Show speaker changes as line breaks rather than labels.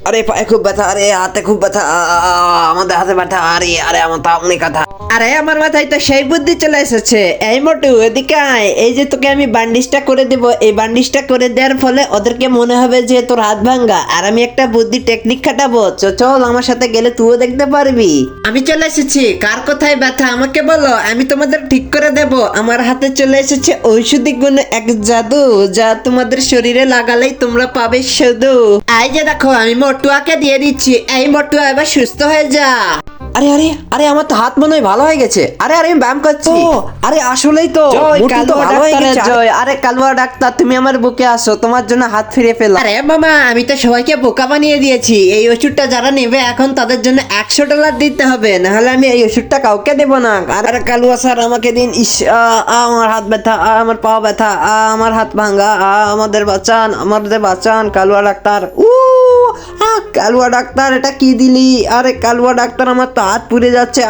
আরে পায়ে খুব ব্যথা, আরে হাতে খুব ব্যথা, আমাদের হাতে ব্যথা, আরে আরে আমার তা অনেক ব্যথা।
আরে আমার মাথায় তো সেই বুদ্ধি চলে এসেছে। এই মোটু এদিকে আয়, এই যে তোকে আমি বান্ডিজটা করে দেব, এই বান্ডিজটা করে দেওয়ার ফলে ওদেরকে মনে হবে যে তোর হাত ভাঙ্গা, আর আমি একটা বুদ্ধি টেকনিক খাটাবো। চল আমার সাথে গেলে তুইও দেখতে পারবি। আমি চলে এসেছি, কার কোথায় ব্যথা আমাকে বলো, আমি তোমাদের ঠিক করে দেব। আমার হাতে চলে এসেছে ঔষধি গুণ এক জাদু, যা তোমাদের শরীরে লাগালেই তোমরা পাবে শুধু। এই যে দেখো আমি মোটুয়াকে দিয়ে দিচ্ছি, এই মোটুয়া এবার সুস্থ হয়ে যা।
আরে আরে আরে আমার তো হাত মনে হয় ভালো হয়ে গেছে। আরে আরে আমি ব্যায়াম করছি। আরে আসলেই তো মোটু তো ভালো হয়ে গেছে।
আরে কালুয়া ডাক্তার, তুমি আমার বুকে আসো, তোমার জন্য হাত ফিরে পেলাম। আরে মামা, আমি তো সবাইকে বোকা বানিয়ে দিয়েছি। এই ওষুধটা যারা নেবে এখন তাদের জন্য $100 দিতে হবে, নাহলে আমি এই ওষুধটা কাউকে দেবো না।
আরে কালুয়া স্যার আমাকে দিন। ইস, আমার হাত ব্যথা, আমার পা ব্যথা, আমার হাত ভাঙা, আমাদের বাঁচান কালুয়া ডাক্তার। কালুয়া ডাক্তার এটা কি দিলি? আরে কালুয়া ডাক্তার আমার তো হাত পুড়ে যাচ্ছে।